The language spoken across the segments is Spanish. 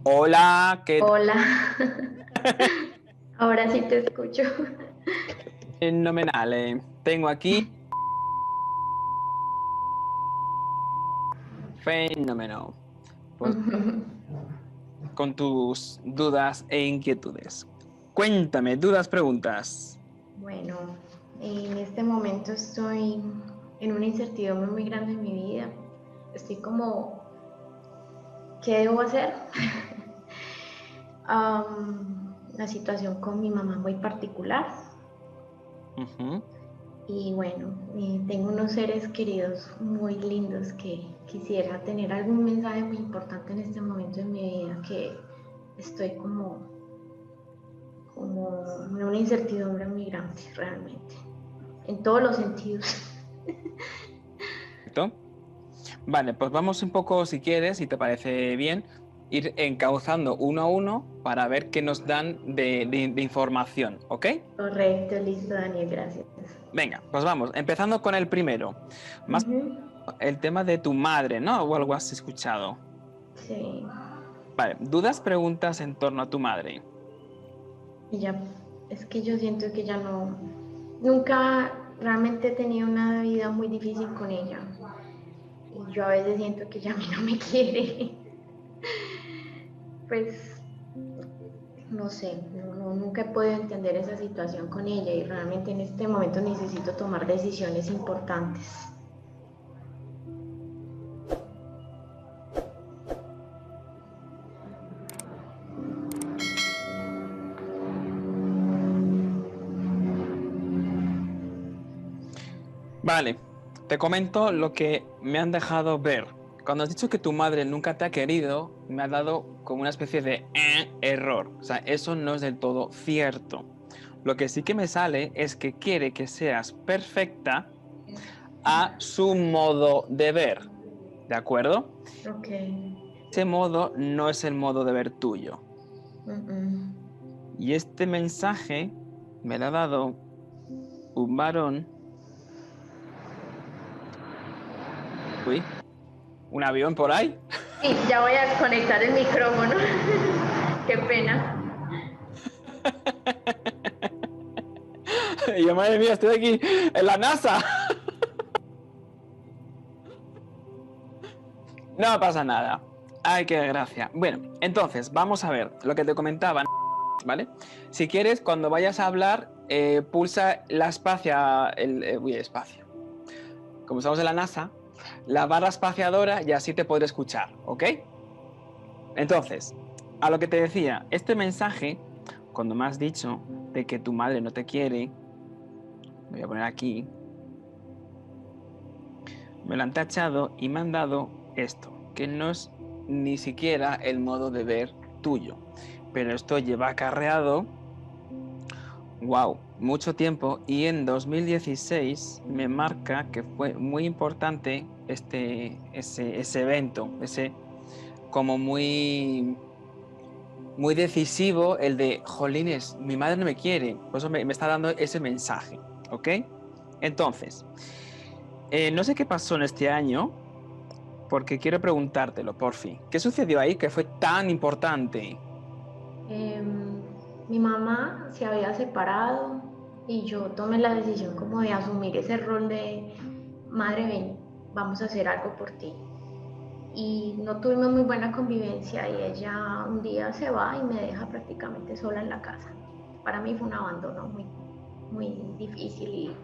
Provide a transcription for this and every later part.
Hola, ¿qué tal? Hola, ahora sí te escucho. Fenomenal. Tengo aquí fenómeno. Pues con tus dudas e inquietudes. Cuéntame, dudas, preguntas. Bueno, en este momento estoy en una incertidumbre muy grande en mi vida. Estoy como, ¿qué debo hacer? La situación con mi mamá muy particular. Ujú. Y bueno, tengo unos seres queridos muy lindos que quisiera tener algún mensaje muy importante en este momento de mi vida que estoy como en una incertidumbre muy grande realmente, en todos los sentidos. Perfecto. Vale, pues vamos un poco, si quieres, si te parece bien, ir encauzando uno a uno para ver qué nos dan de información, ¿ok? Correcto, listo, Daniel, gracias. Venga, pues vamos, empezando con el primero. Más Ujú. el tema de tu madre, ¿no? O algo has escuchado. Sí, Vale, dudas, preguntas en torno a tu madre. y ya, es que yo siento que ya no, nunca realmente he tenido una vida muy difícil con ella. Y yo a veces siento que ya a mí no me quiere. Pues no sé, nunca he podido entender esa situación con ella y realmente en este momento necesito tomar decisiones importantes. Vale, te comento lo que me han dejado ver. Cuando has dicho que tu madre nunca te ha querido, me ha dado como una especie de error. O sea, eso no es del todo cierto. Lo que sí que me sale es que quiere que seas perfecta a su modo de ver. ¿De acuerdo? Ok. Ese modo no es el modo de ver tuyo. Mm. Y este mensaje me lo ha dado un varón. Uy, ¿un avión por ahí? Sí, ya voy a desconectar el micrófono. Qué pena. Y yo, madre mía, estoy aquí en la NASA. No pasa nada. Ay, qué gracia. Bueno, entonces, vamos a ver lo que te comentaba, ¿vale? Si quieres, cuando vayas a hablar, pulsa la espacia, uy, espacio. Como estamos en la NASA, la barra espaciadora y así te podré escuchar, ¿ok? Entonces, a lo que te decía, este mensaje, cuando me has dicho de que tu madre no te quiere, voy a poner aquí, me lo han tachado y me han dado esto, que no es ni siquiera el modo de ver tuyo. Pero esto lleva acarreado, wow, mucho tiempo y en 2016 me marca que fue muy importante ese evento, ese como muy decisivo el de, jolines, mi madre no me quiere, por eso me está dando ese mensaje, ¿ok? Entonces, no sé qué pasó en este año, porque quiero preguntártelo, por fin. ¿Qué sucedió ahí que fue tan importante? Em, Mi mamá se había separado y yo tomé la decisión como de asumir ese rol de madre, ven, vamos a hacer algo por ti. Y no tuvimos muy buena convivencia y ella un día se va y me deja prácticamente sola en la casa. Para mí fue un abandono muy difícil y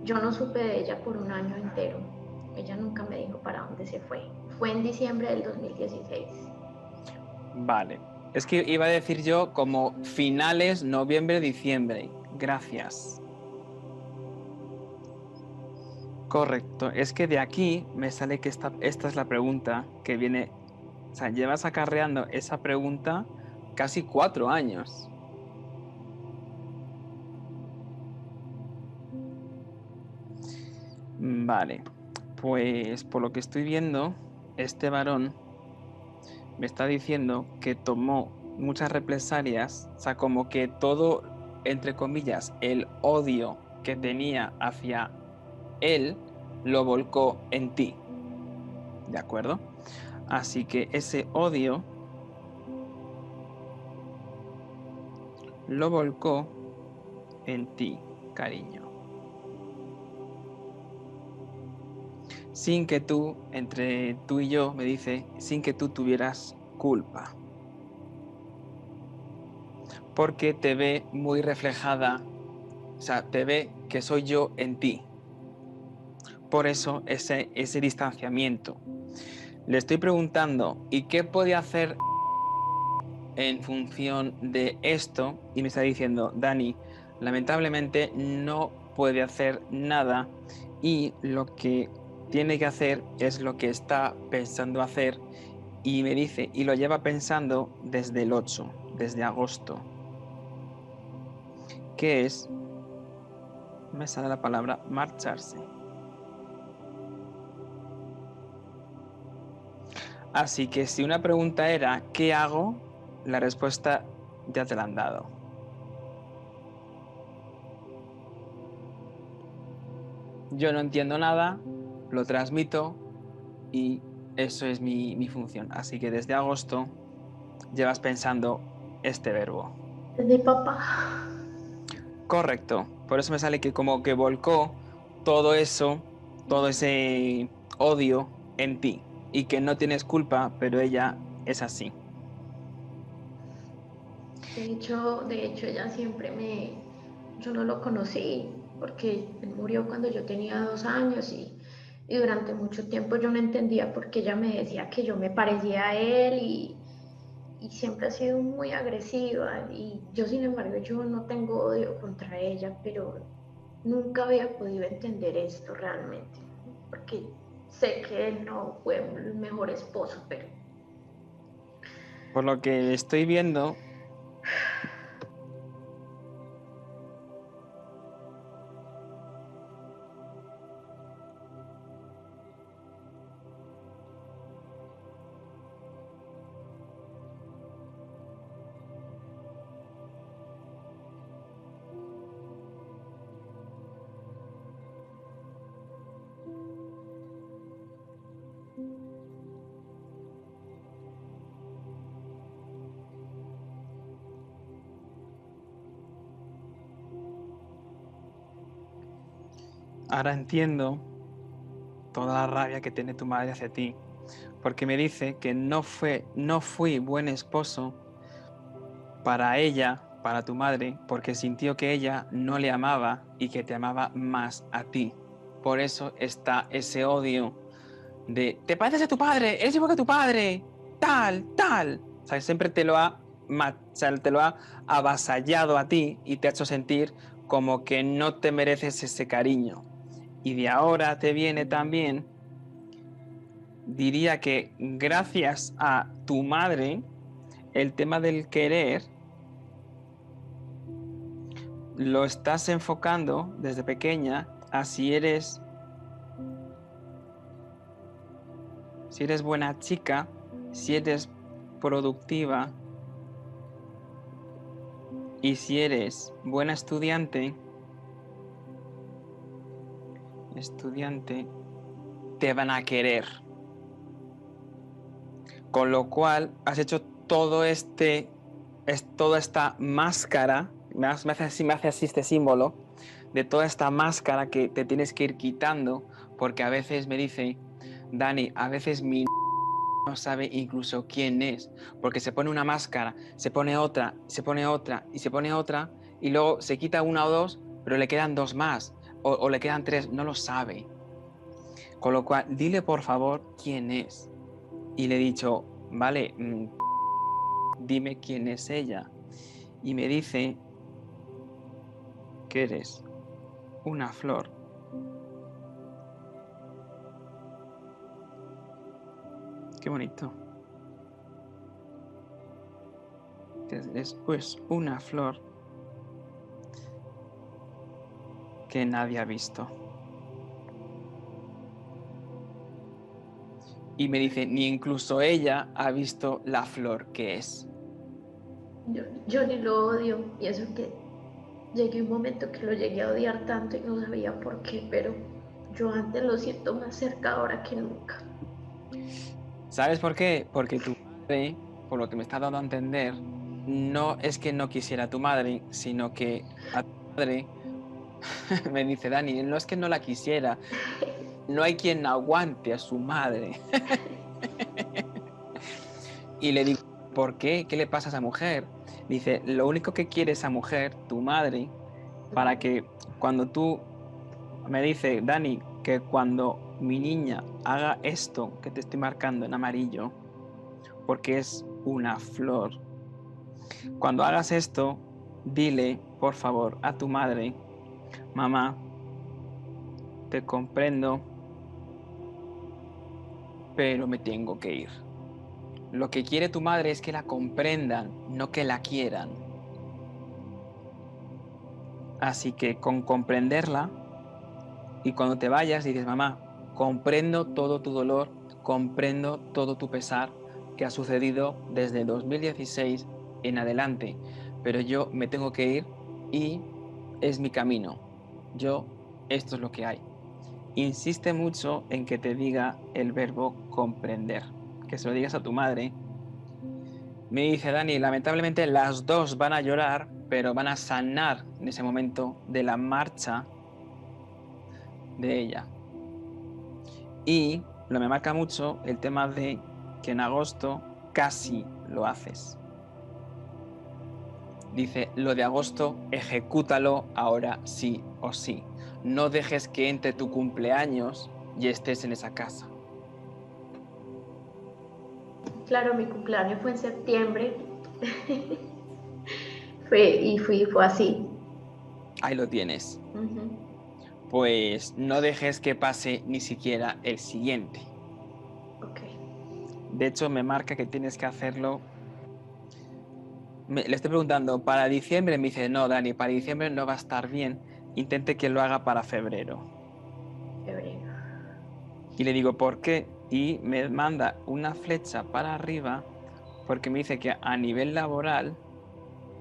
yo no supe de ella por un año entero. Ella nunca me dijo para dónde se fue. Fue en diciembre del 2016. Vale. Es que iba a decir yo como finales noviembre, diciembre. Gracias. Correcto. Es que de aquí me sale que esta es la pregunta que viene. O sea, llevas acarreando esa pregunta casi 4 años. Vale. Pues por lo que estoy viendo, este varón me está diciendo que tomó muchas represalias, o sea, como que todo, entre comillas, el odio que tenía hacia él, lo volcó en ti, ¿de acuerdo? Así que ese odio lo volcó en ti, cariño. Sin que tú, entre tú y yo, me dice, sin que tú tuvieras culpa. Porque te ve muy reflejada, o sea, te ve que soy yo en ti. Por eso ese distanciamiento. Le estoy preguntando, ¿y qué puede hacer en función de esto? Y me está diciendo, Dani, lamentablemente no puede hacer nada y lo que tiene que hacer es lo que está pensando hacer y me dice, y lo lleva pensando desde el 8, desde agosto, que es, me sale la palabra, marcharse. Así que si una pregunta era, ¿qué hago? La respuesta ya te la han dado. Yo no entiendo nada, lo transmito y eso es mi función. Así que desde agosto llevas pensando este verbo. Es mi papá. Correcto. Por eso me sale que como que volcó todo eso, todo ese odio en ti y que no tienes culpa, pero ella es así. De hecho, ella siempre yo no lo conocí porque él murió cuando yo tenía 2 años y durante mucho tiempo yo no entendía por qué ella me decía que yo me parecía a él y siempre ha sido muy agresiva y yo sin embargo yo no tengo odio contra ella, pero nunca había podido entender esto realmente, porque sé que él no fue el mejor esposo, pero Por lo que estoy viendo, ahora entiendo toda la rabia que tiene tu madre hacia ti, porque me dice que no fui buen esposo para ella, para tu madre, porque sintió que ella no le amaba y que te amaba más a ti. Por eso está ese odio de, te pareces a tu padre, eres igual que tu padre, tal, tal. O sea, siempre o sea, te lo ha avasallado a ti y te ha hecho sentir como que no te mereces ese cariño. Y de ahora te viene también, diría que gracias a tu madre, el tema del querer lo estás enfocando desde pequeña a si eres buena chica, si eres productiva y si eres buena estudiante, te van a querer. Con lo cual has hecho toda esta máscara, me hace así este símbolo, de toda esta máscara que te tienes que ir quitando, porque a veces me dice, Dani, a veces mi no sabe incluso quién es, porque se pone una máscara, se pone otra, se pone otra y se pone otra, y luego se quita una o dos, pero le quedan dos más, o le quedan tres, no lo sabe. Con lo cual, dile por favor quién es. Y le he dicho, vale, dime quién es ella. Y me dice que eres una flor. Qué bonito. Es pues una flor que nadie ha visto. Y me dice, ni incluso ella ha visto la flor que es. yo ni lo odio y eso que llegué un momento que lo llegué a odiar tanto y no sabía por qué, pero yo antes lo siento más cerca ahora que nunca. ¿Sabes por qué? Porque tu madre, por lo que me está dando a entender, no es que no quisiera a tu madre, sino que a tu madre me dice Dani, no es que no la quisiera, no hay quien aguante a su madre. Y le digo, ¿por qué? ¿Qué le pasa a esa mujer? Dice, lo único que quiere esa mujer, tu madre, para que cuando tú me dice, Dani, que cuando mi niña haga esto que te estoy marcando en amarillo, porque es una flor, cuando hagas esto, dile, por favor, a tu madre, mamá, te comprendo, pero me tengo que ir. Lo que quiere tu madre es que la comprendan, no que la quieran. Así que con comprenderla y cuando te vayas dices, mamá, comprendo todo tu dolor, comprendo todo tu pesar que ha sucedido desde 2016 en adelante, pero yo me tengo que ir y es mi camino. Yo, esto es lo que hay. Insiste mucho en que te diga el verbo comprender, que se lo digas a tu madre. Me dice Dani, lamentablemente las dos van a llorar, pero van a sanar en ese momento de la marcha de ella. Y lo me marca mucho el tema de que en agosto casi lo haces. Dice, lo de agosto, ejecútalo ahora sí o sí. No dejes que entre tu cumpleaños y estés en esa casa. Claro, mi cumpleaños fue en septiembre. Fue así. Ahí lo tienes. Ujú. Pues no dejes que pase ni siquiera el siguiente. Ok. De hecho, me marca que tienes que hacerlo. Le estoy preguntando, ¿para diciembre? Me dice, no, Dani, para diciembre no va a estar bien. Intente que lo haga para febrero. Febrero. Y le digo, ¿por qué? Y me manda una flecha para arriba porque me dice que a nivel laboral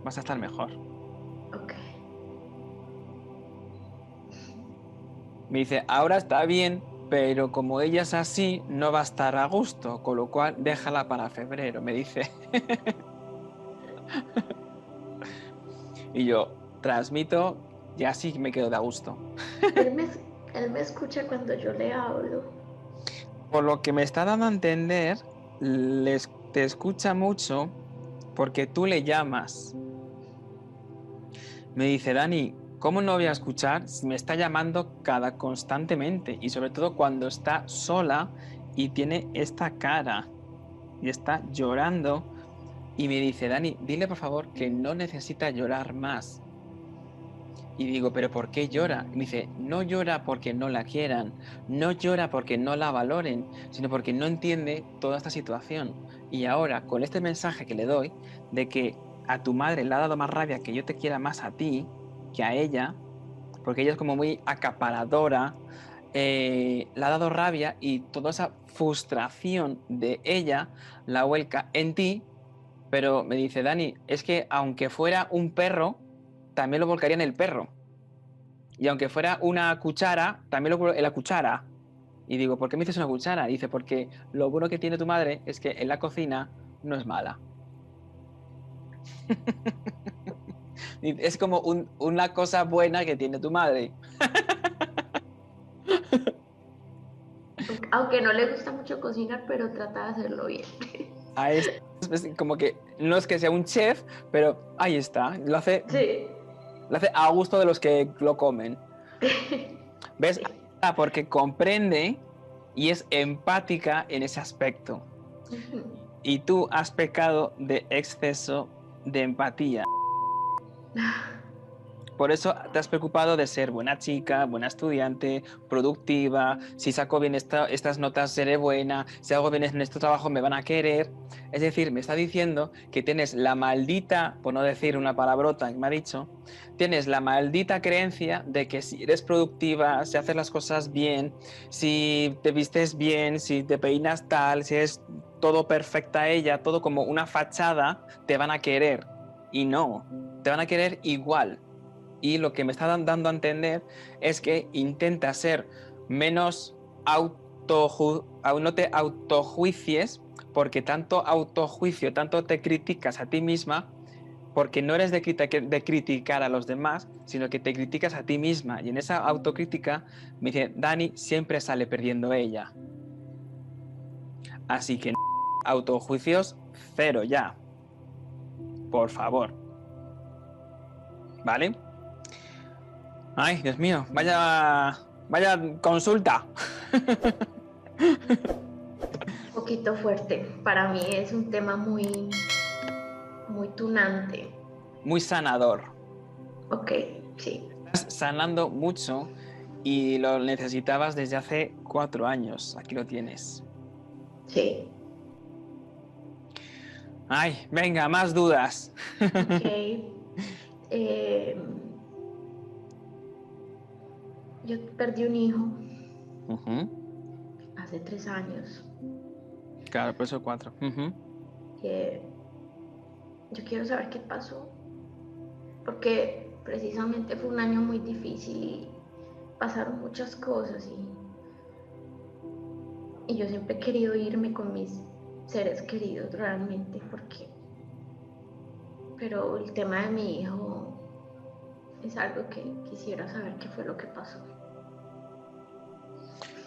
vas a estar mejor. Ok. Me dice, ahora está bien, pero como ella es así, no va a estar a gusto, con lo cual déjala para febrero, me dice. Y yo transmito y así me quedo de a gusto. Él me, él me escucha cuando yo le hablo. Por lo que me está dando a entender, te escucha mucho porque tú le llamas. Me dice, Dani, ¿cómo no voy a escuchar si me está llamando constantemente? Y sobre todo cuando está sola y tiene esta cara y está llorando. Y me dice, Dani, dile por favor que no necesita llorar más. Y digo, ¿pero por qué llora? Y me dice, no llora porque no la quieran, no llora porque no la valoren, sino porque no entiende toda esta situación. Y ahora, con este mensaje que le doy, de que a tu madre le ha dado más rabia que yo te quiera más a ti que a ella, porque ella es como muy acaparadora, le ha dado rabia y toda esa frustración de ella la vuelca en ti, pero me dice, Dani, es que aunque fuera un perro, también lo volcaría en el perro. Y aunque fuera una cuchara, también lo en la cuchara. Y digo, ¿por qué me dices una cuchara? Y dice, porque lo bueno que tiene tu madre es que en la cocina no es mala. Es como una cosa buena que tiene tu madre. Aunque no le gusta mucho cocinar, pero trata de hacerlo bien. A es como que no es que sea un chef, pero ahí está. Sí. Lo hace a gusto de los que lo comen. ¿Ves? Sí. Porque comprende y es empática en ese aspecto. Ujú. Y tú has pecado de exceso de empatía. Por eso te has preocupado de ser buena chica, buena estudiante, productiva. Si saco bien estas notas, seré buena. Si hago bien en este trabajo, me van a querer. Es decir, me está diciendo que tienes la maldita, por no decir una palabrota que me ha dicho, tienes la maldita creencia de que si eres productiva, si haces las cosas bien, si te vistes bien, si te peinas tal, si es todo perfecta ella, todo como una fachada, te van a querer. Y no, te van a querer igual. Y lo que me está dando a entender es que intenta ser menos no te autojuicies, porque tanto autojuicio, tanto te criticas a ti misma, porque no eres de criticar a los demás, sino que te criticas a ti misma. Y en esa autocrítica me dice, Dani siempre sale perdiendo ella. Así que autojuicios cero ya. Por favor. ¿Vale? Ay, Dios mío, vaya consulta. Un poquito fuerte. Para mí es un tema muy tunante. Muy sanador. Ok, sí. Estás sanando mucho y lo necesitabas desde hace 4 años. Aquí lo tienes. Sí. Ay, venga, más dudas. Ok. Yo perdí un hijo hace 3 años. Claro, por eso 4. Yo quiero saber qué pasó, porque precisamente fue un año muy difícil y pasaron muchas cosas y yo siempre he querido irme con mis seres queridos realmente, pero el tema de mi hijo es algo que quisiera saber qué fue lo que pasó.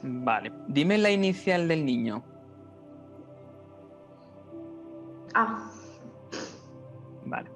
Vale, dime la inicial del niño. Ah, Vale.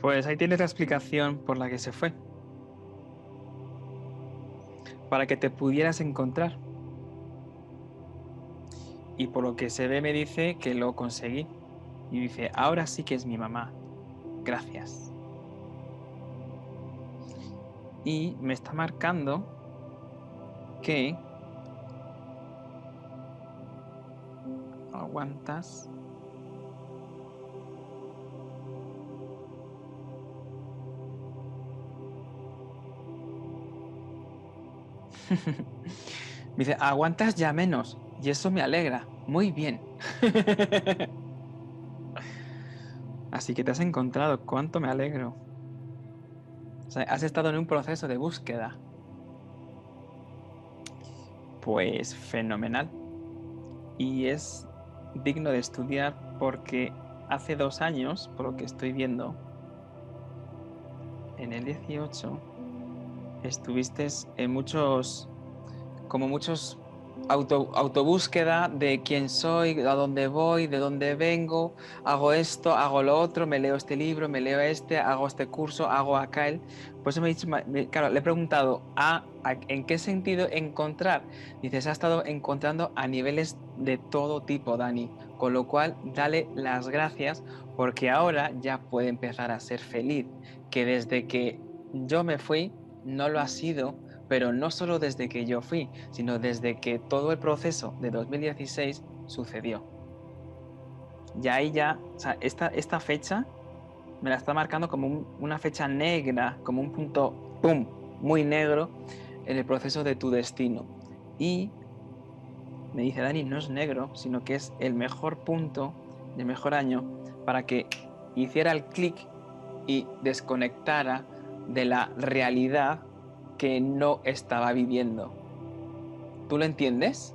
Pues ahí tienes la explicación por la que se fue. Para que te pudieras encontrar. Y por lo que se ve me dice que lo conseguí. Y dice, ahora sí que es mi mamá. Gracias. Y me está marcando que aguantas. Me dice, aguantas ya menos. Y eso me alegra. Muy bien. Así que te has encontrado. Cuánto me alegro. O sea, has estado en un proceso de búsqueda. Pues fenomenal. Y es digno de estudiar porque hace 2 años, por lo que estoy viendo, en el 18, estuviste en muchos autobúsqueda de quién soy, a dónde voy, de dónde vengo, hago esto, hago lo otro, me leo este libro, me leo este, hago este curso, hago aquel. Por eso claro, le he preguntado, ¿en qué sentido encontrar? Dices, ha estado encontrando a niveles de todo tipo, Dani, con lo cual dale las gracias porque ahora ya puede empezar a ser feliz, que desde que yo me fui no lo ha sido, pero no solo desde que yo fui, sino desde que todo el proceso de 2016 sucedió. Y ahí ya, o sea, esta fecha me la está marcando como una fecha negra, como un punto, ¡pum!, muy negro en el proceso de tu destino. Y me dice, Dani, no es negro, sino que es el mejor punto, el mejor año, para que hiciera el clic y desconectara de la realidad que no estaba viviendo. ¿Tú lo entiendes?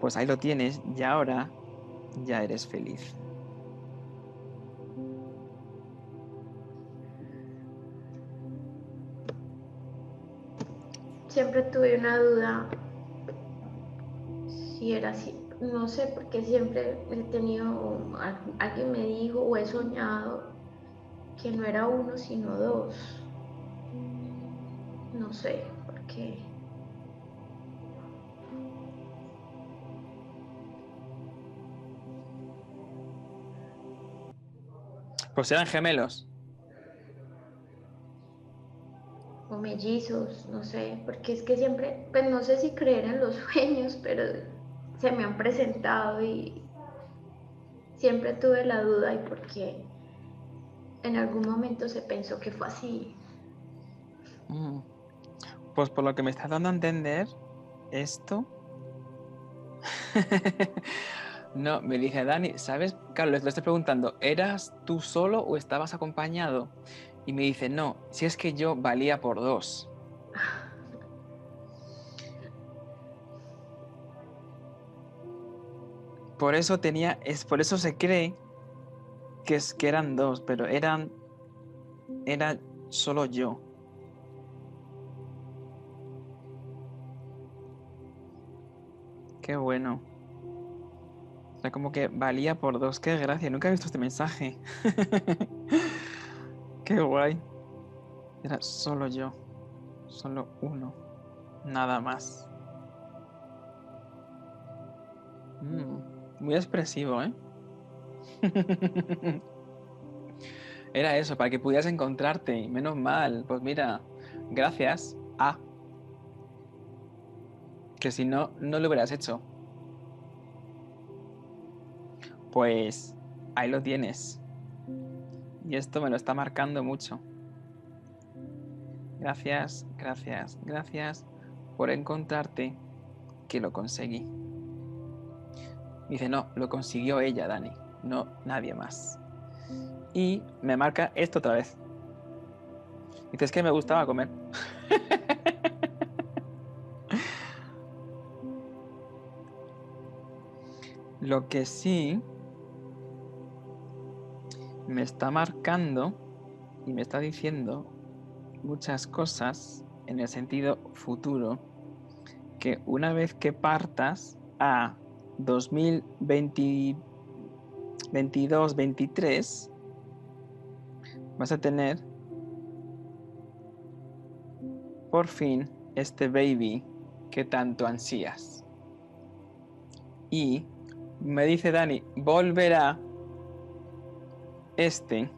Pues ahí lo tienes y ahora ya eres feliz. siempre tuve una duda si era así. No sé, porque siempre he tenido, alguien me dijo o he soñado que no era uno sino dos. No sé por qué. Pues eran gemelos. O mellizos, no sé, porque es que siempre, pues no sé si creer en los sueños, pero se me han presentado y siempre tuve la duda y porque en algún momento se pensó que fue así. Mm. Pues por lo que me estás dando a entender, esto... No, me dice Dani, ¿sabes? Claro, le estoy preguntando, ¿eras tú solo o estabas acompañado? Y me dice, no, si es que yo valía por dos. Por eso por eso se cree que eran dos, pero era solo yo. Qué bueno. O sea, como que valía por dos. Qué gracia. Nunca he visto este mensaje. Qué guay. Era solo yo. Solo uno. Nada más. Muy expresivo, ¿eh? Era eso, para que pudieras encontrarte. Menos mal. Pues mira, gracias a que si no, no lo hubieras hecho. Pues ahí lo tienes. Y esto me lo está marcando mucho. Gracias, gracias, gracias por encontrarte, que lo conseguí. Dice, no, lo consiguió ella, Dani, no nadie más. Y me marca esto otra vez. Dice, es que me gustaba comer. Lo que sí me está marcando y me está diciendo muchas cosas en el sentido futuro, que una vez que partas a 2022-23, vas a tener por fin este baby que tanto ansías. Y me dice Dani, volverá este,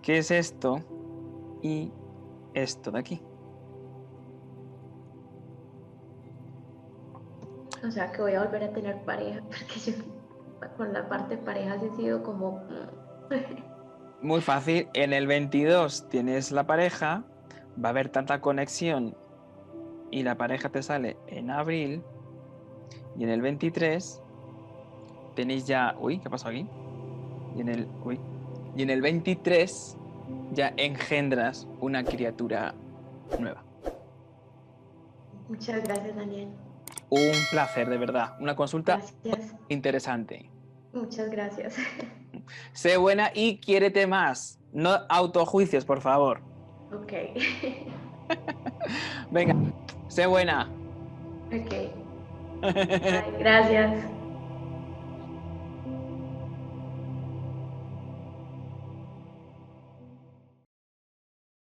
que es esto y esto de aquí. O sea que voy a volver a tener pareja, porque yo con la parte de parejas he sido como... Muy fácil, en el 22 tienes la pareja, va a haber tanta conexión y la pareja te sale en abril, y en el 23 tenéis ya... Uy, ¿qué pasó aquí? Y en el 23 ya engendras una criatura nueva. Muchas gracias, Daniel. Un placer, de verdad. Una consulta Gracias. interesante. Muchas gracias. Sé buena y quiérete más. No autojuicios, por favor. Ok. Venga, sé buena. Ok. Bye, gracias.